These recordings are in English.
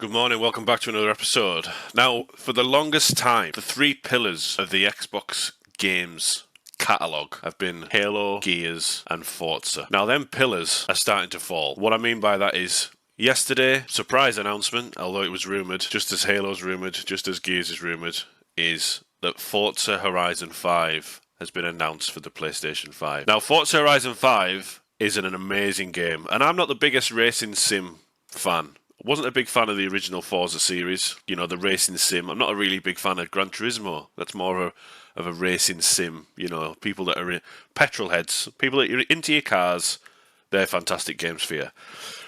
Good morning, welcome back to another episode. Now, for the longest time, the three pillars of the Xbox games catalogue have been Halo, Gears, and Forza. Now, them pillars are starting to fall. What I mean by that is, yesterday, surprise announcement, although it was rumoured, just as Halo's rumoured, just as Gears is rumoured, is that Forza Horizon 5 has been announced for the PlayStation 5. Now, Forza Horizon 5 is an amazing game, and I'm not the biggest racing sim fan. Wasn't a big fan of the original Forza series, you know, the racing sim. I'm not a really big fan of Gran Turismo. That's more of a racing sim, you know, people that are petrol heads, people that are into your cars, they're fantastic games for you.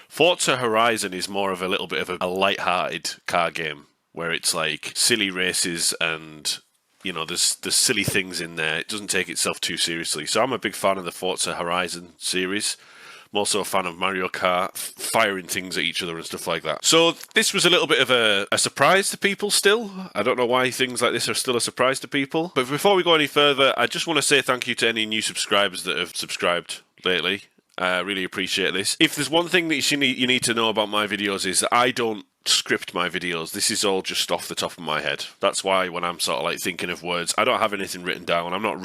Forza Horizon is more of a little bit of a light-hearted car game, where it's like silly races and, you know, there's silly things in there. It doesn't take itself too seriously. So I'm a big fan of the Forza Horizon series. I'm also a fan of Mario Kart, firing things at each other and stuff like that. So this was a little bit of a surprise to people still. I don't know why things like this are still a surprise to people. But before we go any further, I just want to say thank you to any new subscribers that have subscribed lately. I really appreciate this. If there's one thing that you need to know about my videos is that I don't script my videos. This is all just off the top of my head. That's why when I'm sort of like thinking of words, I don't have anything written down. I'm not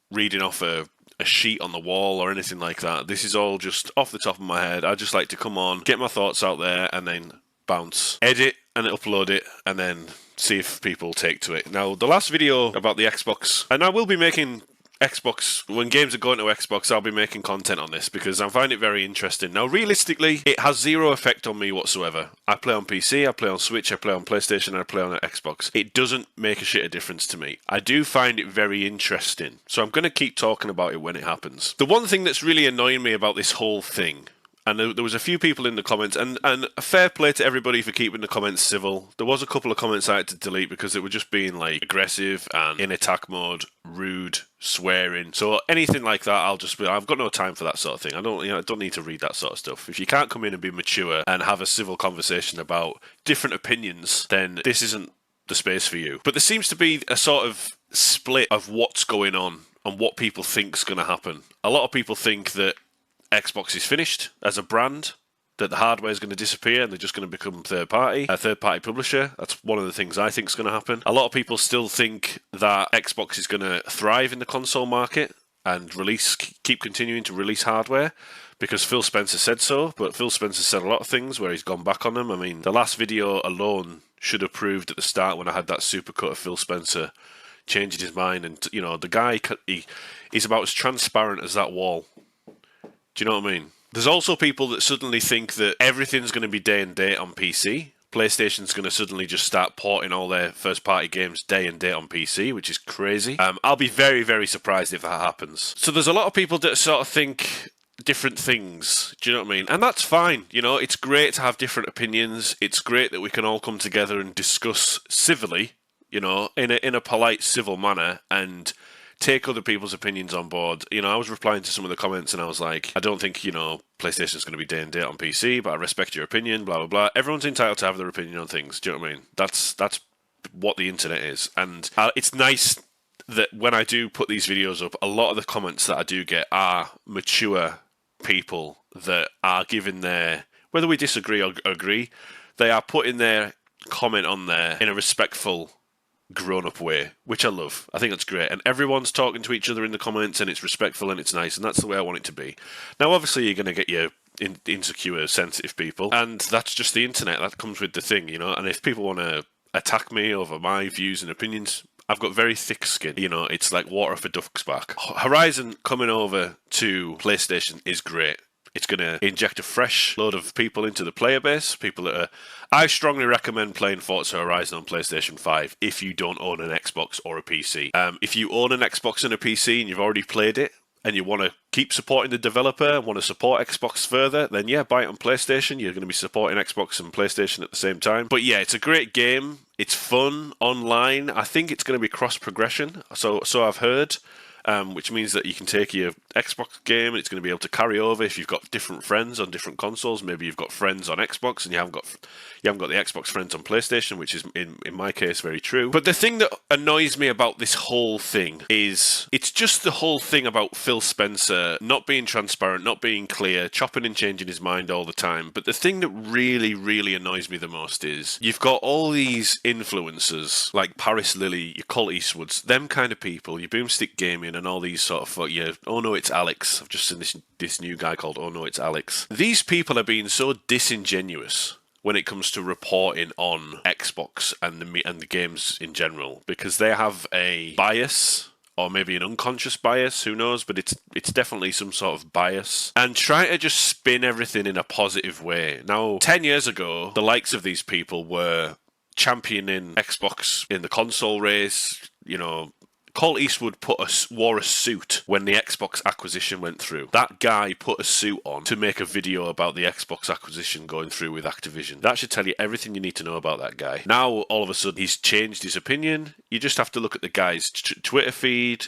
reading off a sheet on the wall or anything like that. This is all just off the top of my head. I just like to come on, get my thoughts out there, and then bounce, edit and upload it, and then see if people take to it. Now, the last video about the Xbox, and I will be making Xbox, when games are going to Xbox, I'll be making content on this because I find it very interesting. Now, realistically, it has zero effect on me whatsoever. I play on PC, I play on Switch, I play on PlayStation, and I play on an Xbox. It doesn't make a shit of difference to me. I do find it very interesting, so I'm going to keep talking about it when it happens. The one thing that's really annoying me about this whole thing, and there was a few people in the comments, and a fair play to everybody for keeping the comments civil. There was a couple of comments I had to delete because they were just being like aggressive and in attack mode, rude, swearing. So anything like that, I've got no time for that sort of thing. I don't need to read that sort of stuff. If you can't come in and be mature and have a civil conversation about different opinions, then this isn't the space for you. But there seems to be a sort of split of what's going on and what people think's going to happen. A lot of people think that Xbox is finished as a brand, that the hardware is going to disappear and they're just going to become a third-party publisher. That's one of the things I think is going to happen. A lot of people still think that Xbox is going to thrive in the console market and keep continuing to release hardware because Phil Spencer said so, but Phil Spencer said a lot of things where he's gone back on them. I mean, the last video alone should have proved at the start when I had that supercut of Phil Spencer changing his mind, and, you know, the guy, he's about as transparent as that wall. Do you know what I mean? There's also people that suddenly think that everything's going to be day and date on PC. PlayStation's going to suddenly just start porting all their first-party games day and date on PC, which is crazy. I'll be very, very surprised if that happens. So there's a lot of people that sort of think different things. Do you know what I mean? And that's fine. You know, it's great to have different opinions. It's great that we can all come together and discuss civilly, you know, in a polite, civil manner, and take other people's opinions on board. You know, I was replying to some of the comments and I was like, I don't think, you know, PlayStation's going to be day and date on PC, but I respect your opinion, blah, blah, blah. Everyone's entitled to have their opinion on things. Do you know what I mean? That's what the internet is. And it's nice that when I do put these videos up, a lot of the comments that I do get are mature people that are giving their, whether we disagree or agree, they are putting their comment on there in a respectful, grown-up way, which I love. I think that's great. And everyone's talking to each other in the comments, and it's respectful and it's nice, and that's the way I want it to be. Now, obviously, you're going to get your insecure, sensitive people, and that's just the internet. That comes with the thing, you know. And if people want to attack me over my views and opinions, I've got very thick skin. You know, it's like water off a duck's back. Horizon coming over to PlayStation is great. It's going to inject a fresh load of people into the player base. People that are... I strongly recommend playing Forza Horizon on PlayStation 5 if you don't own an Xbox or a PC. If you own an Xbox and a PC and you've already played it and you want to keep supporting the developer and want to support Xbox further, then yeah, buy it on PlayStation. You're going to be supporting Xbox and PlayStation at the same time. But yeah, it's a great game. It's fun online. I think it's going to be cross-progression, so I've heard. which means that you can take your Xbox game and it's going to be able to carry over if you've got different friends on different consoles. Maybe you've got friends on Xbox and you haven't got the Xbox friends on PlayStation, which is in my case very true. But the thing that annoys me about this whole thing is it's just the whole thing about Phil Spencer not being transparent, not being clear, chopping and changing his mind all the time. But the thing that really annoys me the most is you've got all these influencers like Paris Lily, your Colt Eastwoods, them kind of people, your Boomstick Gaming and all these sort of oh no it's Alex. I've just seen this new guy called Oh no it's Alex. These people are being so disingenuous when it comes to reporting on Xbox and the games in general, because they have a bias, or maybe an unconscious bias, who knows, but it's definitely some sort of bias, and try to just spin everything in a positive way. Now, 10 years ago, the likes of these people were championing Xbox in the console race. You know, Colt Eastwood wore a suit when the Xbox acquisition went through. That guy put a suit on to make a video about the Xbox acquisition going through with Activision. That should tell you everything you need to know about that guy. Now, all of a sudden, he's changed his opinion. You just have to look at the guy's Twitter feed,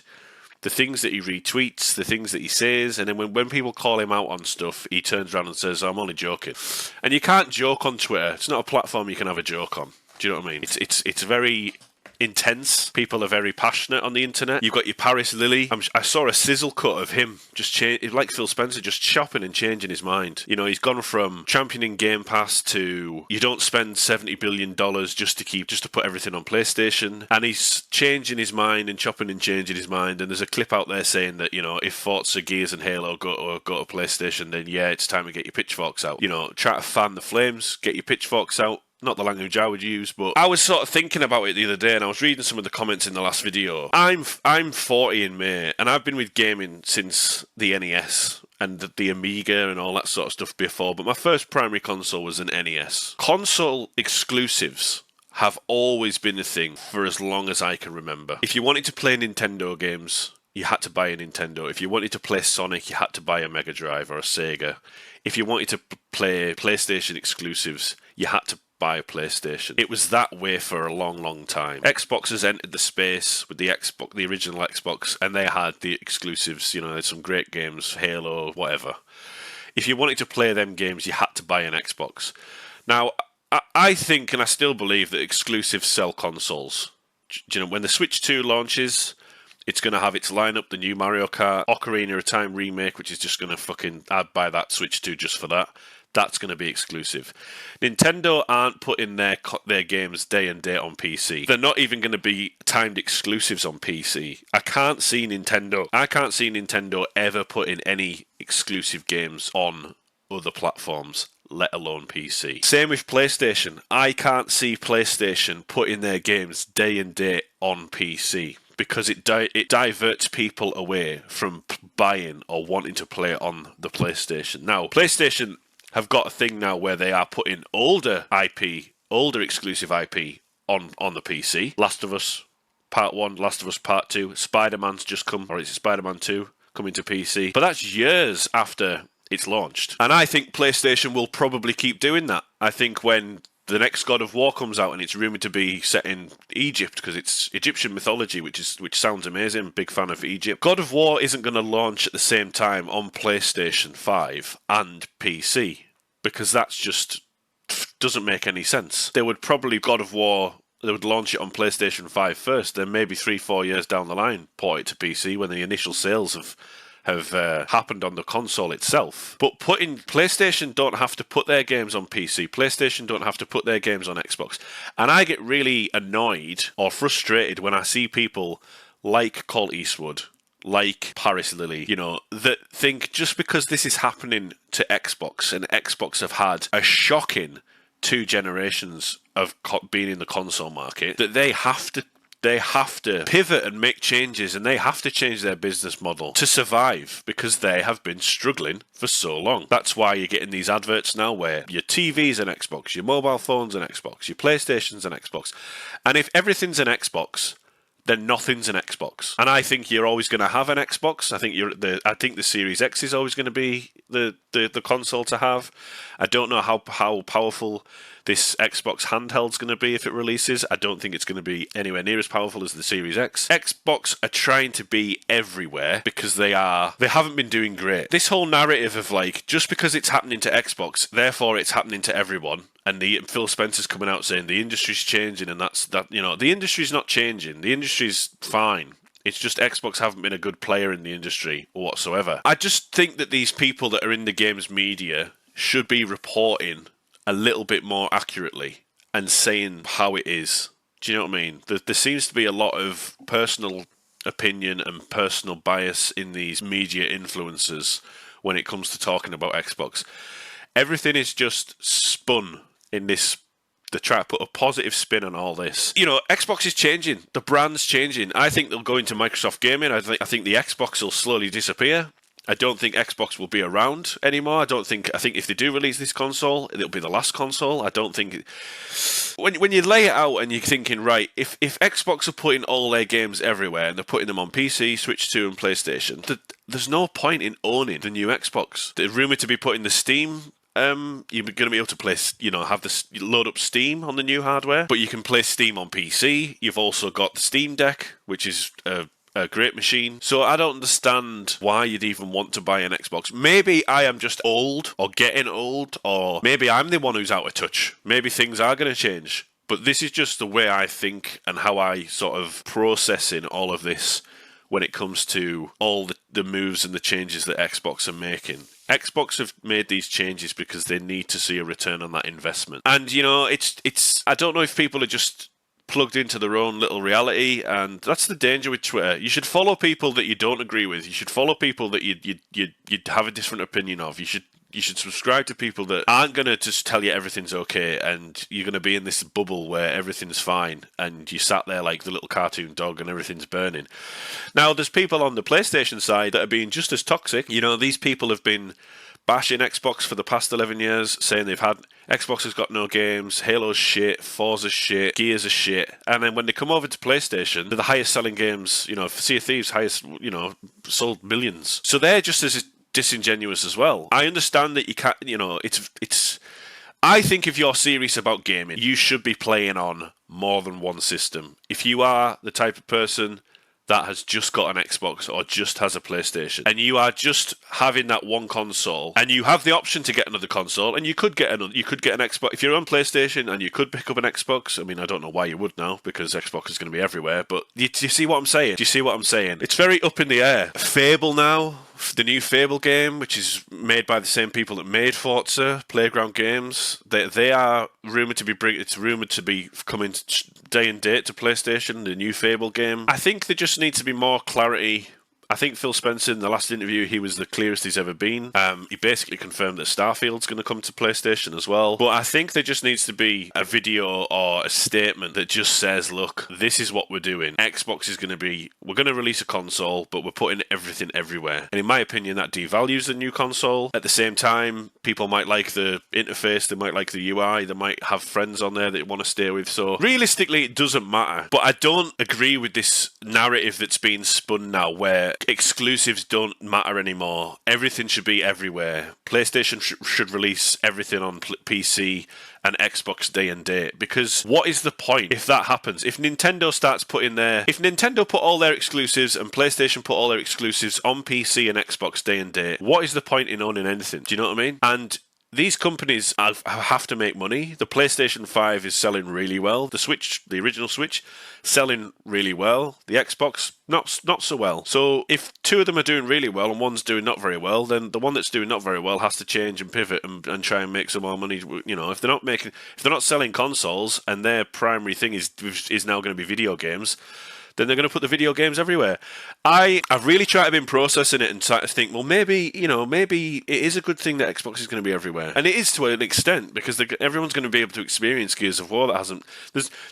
the things that he retweets, the things that he says, and then when people call him out on stuff, he turns around and says, I'm only joking. And you can't joke on Twitter. It's not a platform you can have a joke on. Do you know what I mean? It's very intense. People are very passionate on the internet. You've got your Paris Lily. I saw a sizzle cut of him just like Phil Spencer, just chopping and changing his mind. You know, he's gone from championing Game Pass to you don't spend $70 billion just to put everything on PlayStation, and he's changing his mind and chopping and changing his mind. And there's a clip out there saying that, you know, if Forza, Gears and Halo go to PlayStation, then yeah, it's time to get your pitchforks out. You know, try to fan the flames, get your pitchforks out. Not the language I would use, but I was sort of thinking about it the other day, and I was reading some of the comments in the last video. I'm 40 in May, and I've been with gaming since the NES and the Amiga and all that sort of stuff before, but my first primary console was an NES. Console exclusives have always been a thing for as long as I can remember. If you wanted to play Nintendo games, you had to buy a Nintendo. If you wanted to play Sonic, you had to buy a Mega Drive or a Sega. If you wanted to play PlayStation exclusives, you had to buy a PlayStation. It was that way for a long time. Xbox has entered the space with the original Xbox, and they had the exclusives. You know, there's some great games, Halo, whatever. If you wanted to play them games, you had to buy an Xbox. Now, I think, and I still believe, that exclusives sell consoles. Do you know, when the Switch 2 launches, it's going to have its lineup, the new Mario Kart, Ocarina of Time remake, which is just going to I'd buy that Switch 2 just for that. That's going to be exclusive. Nintendo aren't putting their games day and date on PC. They're not even going to be timed exclusives on PC. I can't see Nintendo ever putting any exclusive games on other platforms, let alone PC. Same with PlayStation. I can't see PlayStation putting their games day and date on PC, because it diverts people away from buying or wanting to play it on the PlayStation. Now, PlayStation have got a thing now where they are putting older exclusive IP on the PC. Last of Us Part 1, Last of Us Part 2, Spider-Man's just come, or is it Spider-Man 2 coming to PC? But that's years after it's launched. And I think PlayStation will probably keep doing that. I think when the next God of War comes out, and it's rumoured to be set in Egypt because it's Egyptian mythology, which sounds amazing. Big fan of Egypt. God of War isn't going to launch at the same time on PlayStation 5 and PC, because that's just doesn't make any sense. They would probably they would launch it on PlayStation 5 first, then maybe 3-4 years down the line port it to PC when the initial sales have happened on the console itself. But PlayStation don't have to put their games on PC. PlayStation don't have to put their games on Xbox. And I get really annoyed or frustrated when I see people like Colt Eastwood, like Paris Lily, you know, that think just because this is happening to Xbox, and Xbox have had a shocking 2 generations of being in the console market, that they have to pivot and make changes, and they have to change their business model to survive, because they have been struggling for so long. That's why you're getting these adverts now where your TV's an Xbox, your mobile phone's an Xbox, your PlayStation's an Xbox. And if everything's an Xbox, then nothing's an Xbox. And I think you're always going to have an Xbox. I think the Series X is always going to be the console to have. I don't know how powerful this Xbox handheld's going to be if it releases. I don't think it's going to be anywhere near as powerful as the Series X. Xbox are trying to be everywhere because they haven't been doing great. This whole narrative of like, just because it's happening to Xbox, therefore it's happening to everyone. And Phil Spencer's coming out saying the industry's changing, and the industry's not changing. The industry's fine. It's just Xbox haven't been a good player in the industry whatsoever. I just think that these people that are in the games media should be reporting a little bit more accurately and saying how it is. Do you know what I mean? There seems to be a lot of personal opinion and personal bias in these media influencers when it comes to talking about Xbox. Everything is just spun in this. They try to put a positive spin on all this. You know, Xbox is changing. The brand's changing. I think they'll go into Microsoft Gaming. I think the Xbox will slowly disappear. I don't think Xbox will be around anymore. I think if they do release this console, it'll be the last console. I don't think... When you lay it out and you're thinking, right, if Xbox are putting all their games everywhere and they're putting them on PC, Switch 2 and PlayStation, there's no point in owning the new Xbox. They're rumoured to be putting the Steam... you're going to be able to play, load up Steam on the new hardware, but you can play Steam on PC. You've also got the Steam Deck, which is a great machine. So I don't understand why you'd even want to buy an Xbox. Maybe I am just old or getting old, or maybe I'm the one who's out of touch. Maybe things are going to change. But this is just the way I think and how I sort of processing all of this when it comes to all the moves and the changes that Xbox are making. Xbox have made these changes because they need to see a return on that investment. And, it's I don't know if people are just plugged into their own little reality, and that's the danger with Twitter. You should follow people that you don't agree with. You should follow people that you'd have a different opinion of. You should subscribe to people that aren't going to just tell you everything's okay, and you're going to be in this bubble where everything's fine, and you sat there like the little cartoon dog and everything's burning. Now, there's people on the PlayStation side that are being just as toxic. These people have been bashing Xbox for the past 11 years, saying Xbox has got no games, Halo's shit, Forza's shit, Gears is shit. And then when they come over to PlayStation, they're the highest selling games, Sea of Thieves, sold millions. So they're just as disingenuous as well. I understand that you can't, it's... I think if you're serious about gaming, you should be playing on more than one system. If you are the type of person that has just got an Xbox or just has a PlayStation, and you are just having that one console, and you have the option to get another console, and you could get an Xbox. If you're on PlayStation and you could pick up an Xbox, I mean, I don't know why you would now, because Xbox is going to be everywhere, but do you see what I'm saying? Do you see what I'm saying? It's very up in the air. Fable now, the new Fable game, which is made by the same people that made Forza, Playground Games, they are rumoured to be coming day and date to PlayStation, the new Fable game. I think there just needs to be more clarity. I think Phil Spencer, in the last interview, he was the clearest he's ever been. He basically confirmed that Starfield's going to come to PlayStation as well. But I think there just needs to be a video or a statement that just says, look, this is what we're doing. Xbox is we're going to release a console, but we're putting everything everywhere. And in my opinion, that devalues the new console. At the same time, people might like the interface, they might like the UI, they might have friends on there that they want to stay with. So realistically, it doesn't matter. But I don't agree with this narrative that's being spun now, where exclusives don't matter anymore. Everything should be everywhere. PlayStation should release everything on PC and Xbox day and date. Because what is the point if that happens? If Nintendo put all their exclusives and PlayStation put all their exclusives on PC and Xbox day and date, what is the point in owning anything? Do you know what I mean? And these companies have to make money. The PlayStation 5 is selling really well. The original Switch, selling really well. The Xbox, not so well. So if two of them are doing really well and one's doing not very well, then the one that's doing not very well has to change and pivot and try and make some more money. If they're not selling consoles and their primary thing is now going to be video games, then they're going to put the video games everywhere. I've really tried to be processing it and try to think, well, maybe it is a good thing that Xbox is going to be everywhere. And it is to an extent, because everyone's going to be able to experience Gears of War that hasn't...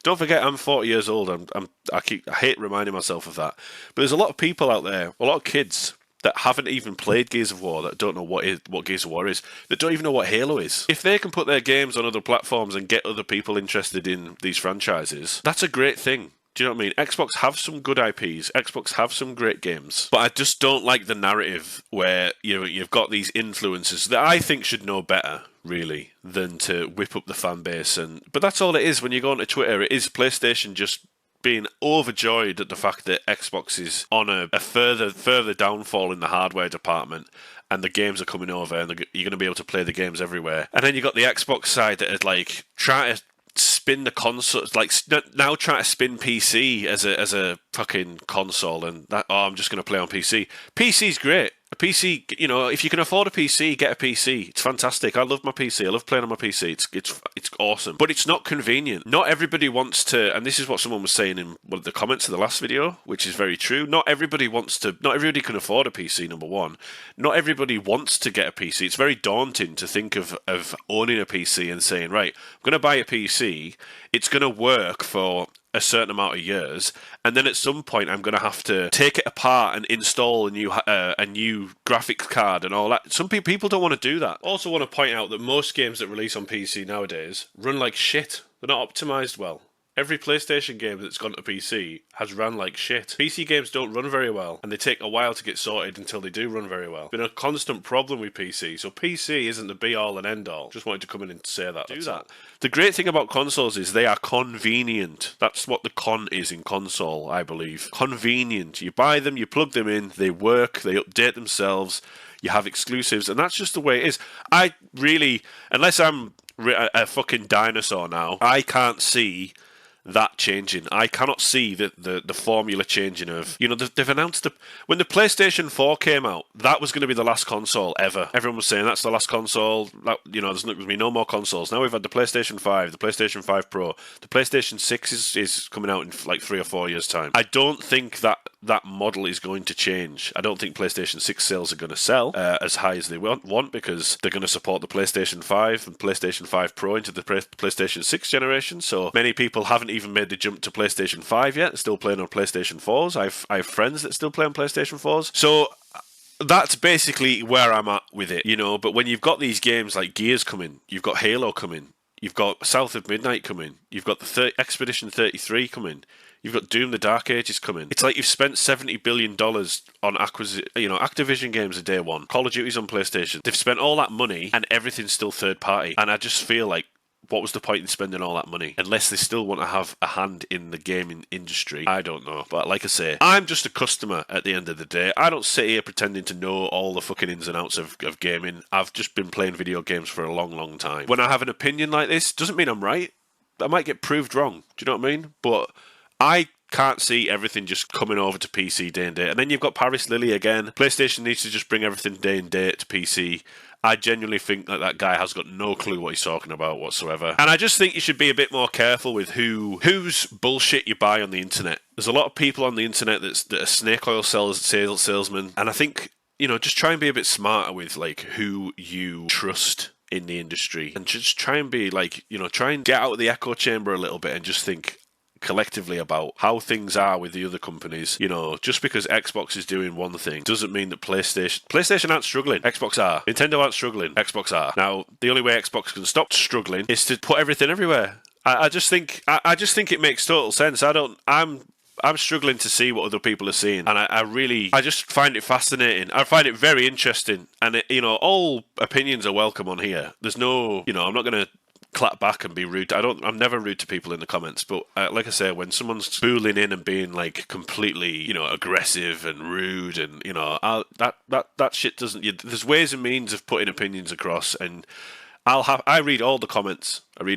Don't forget, I'm 40 years old. I hate reminding myself of that. But there's a lot of people out there, a lot of kids, that haven't even played Gears of War, that don't know what Gears of War is, that don't even know what Halo is. If they can put their games on other platforms and get other people interested in these franchises, that's a great thing. Do you know what I mean? Xbox have some good IPs. Xbox have some great games. But I just don't like the narrative where you've got these influencers that I think should know better, really, than to whip up the fan base. But that's all it is. When you go onto Twitter, it is PlayStation just being overjoyed at the fact that Xbox is on a further downfall in the hardware department, and the games are coming over, and you're going to be able to play the games everywhere. And then you got the Xbox side that is like trying to spin the console, like now trying to spin PC as a fucking console, and that I'm just going to play on PC. PC's great. A PC, if you can afford a PC, get a PC. It's fantastic. I love my PC. I love playing on my PC. It's awesome. But it's not convenient. Not everybody wants to, and this is what someone was saying in one of the comments of the last video, which is very true. Not everybody can afford a PC, number one. Not everybody wants to get a PC. It's very daunting to think of owning a PC and saying, right, I'm going to buy a PC. It's going to work for a certain amount of years, and then at some point I'm going to have to take it apart and install a new graphics card and all that. Some people don't want to do that. Also want to point out that most games that release on PC nowadays run like shit. They're not optimized well. Every PlayStation game that's gone to PC has run like shit. PC games don't run very well, and they take a while to get sorted until they do run very well. It's been a constant problem with PC, so PC isn't the be-all and end-all. Just wanted to come in and say that. Do that. The great thing about consoles is they are convenient. That's what the con is in console, I believe. Convenient. You buy them, you plug them in, they work, they update themselves, you have exclusives, and that's just the way it is. I really, unless I'm a fucking dinosaur now, I can't see that changing. I cannot see the formula changing of, they've announced when the PlayStation 4 came out, that was going to be the last console ever. Everyone was saying that's the last console, there's going to be no more consoles. Now we've had the PlayStation 5, the PlayStation 5 Pro, the PlayStation 6 is coming out in like 3 or 4 years' time. I don't think that model is going to change. I don't think PlayStation 6 sales are going to sell as high as they want, because they're going to support the PlayStation 5 and PlayStation 5 Pro into the PlayStation 6 generation. So many people haven't even made the jump to PlayStation 5 yet. They're still playing on PlayStation 4s. I have friends that still play on PlayStation 4s. So that's basically where I'm at with it, But when you've got these games like Gears coming, you've got Halo coming, you've got South of Midnight coming, you've got the Expedition 33 coming, you've got Doom: The Dark Ages coming. It's like you've spent $70 billion on Activision games at day one. Call of Duty's on PlayStation. They've spent all that money and everything's still third party. And I just feel like, what was the point in spending all that money? Unless they still want to have a hand in the gaming industry. I don't know. But like I say, I'm just a customer at the end of the day. I don't sit here pretending to know all the fucking ins and outs of gaming. I've just been playing video games for a long, long time. When I have an opinion like this, doesn't mean I'm right. I might get proved wrong. Do you know what I mean? But I can't see everything just coming over to PC day and date. And then you've got Paris Lily again. PlayStation needs to just bring everything day and date to PC. I genuinely think that guy has got no clue what he's talking about whatsoever. And I just think you should be a bit more careful with whose bullshit you buy on the internet. There's a lot of people on the internet that are snake oil salesmen. And I think, just try and be a bit smarter with like who you trust in the industry. And just try and be like, try and get out of the echo chamber a little bit and just think collectively about how things are with the other companies. Just because Xbox is doing one thing doesn't mean that PlayStation aren't struggling. Xbox are. Nintendo aren't struggling. Xbox are. Now, the only way Xbox can stop struggling is to put everything everywhere. I just think it makes total sense. I'm struggling to see what other people are seeing, and I just find it fascinating. I find it very interesting, and all opinions are welcome on here. There's no, I'm not going to clap back and be rude. I'm never rude to people in the comments, but like I say, when someone's spooling in and being like completely, aggressive and rude, and that shit doesn't. There's ways and means of putting opinions across, and I read all the comments. And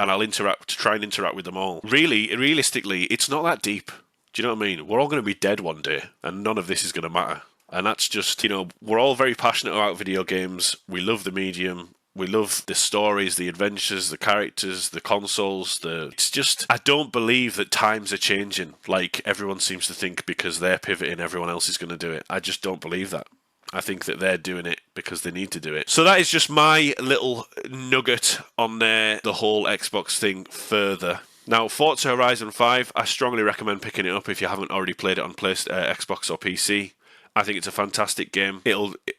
I'll try and interact with them all. Realistically, it's not that deep. Do you know what I mean? We're all going to be dead one day, and none of this is going to matter. And that's just, we're all very passionate about video games. We love the medium. We love the stories, the adventures, the characters, the consoles. It's just, I don't believe that times are changing like everyone seems to think because they're pivoting, everyone else is going to do it. I just don't believe that. I think that they're doing it because they need to do it. So that is just my little nugget on the whole Xbox thing further. Now, Forza Horizon 5, I strongly recommend picking it up if you haven't already played it on Xbox or PC. I think it's a fantastic game.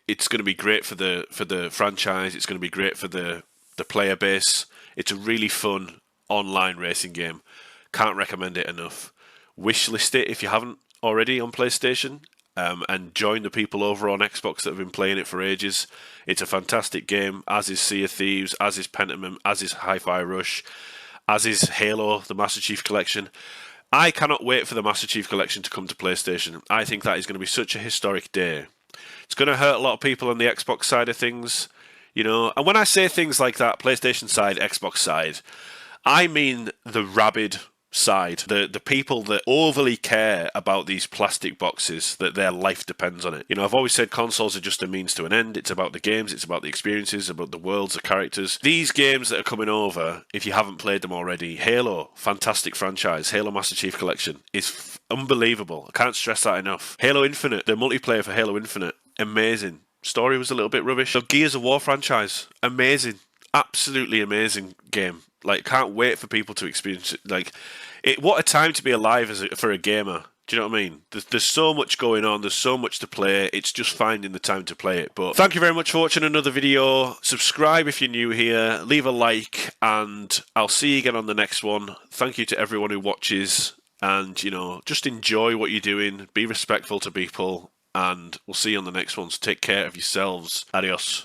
It's going to be great for the franchise. It's going to be great for the player base. It's a really fun online racing game. Can't recommend it enough. Wishlist it if you haven't already on PlayStation. And join the people over on Xbox that have been playing it for ages. It's a fantastic game, as is Sea of Thieves, as is Pentiment, as is Hi-Fi Rush, as is Halo, the Master Chief Collection. I cannot wait for the Master Chief Collection to come to PlayStation. I think that is going to be such a historic day. It's going to hurt a lot of people on the Xbox side of things, you know. And when I say things like that, PlayStation side, Xbox side, I mean the rabid side, the people that overly care about these plastic boxes, that their life depends on it. You know, I've always said consoles are just a means to an end. It's about the games, it's about the experiences, about the worlds, the characters. These games that are coming over, if you haven't played them already, Halo, fantastic franchise. Halo Master Chief Collection is unbelievable. I can't stress that enough. Halo Infinite, the multiplayer for Halo Infinite, amazing. Story was a little bit rubbish. The Gears of War franchise, amazing. Absolutely amazing game. Like, can't wait for people to experience it. Like, what a time to be alive for a gamer. Do you know what I mean? There's so much going on. There's so much to play. It's just finding the time to play it. But thank you very much for watching another video. Subscribe if you're new here. Leave a like, and I'll see you again on the next one. Thank you to everyone who watches. And, you know, just enjoy what you're doing. Be respectful to people. And we'll see you on the next one. So take care of yourselves. Adios.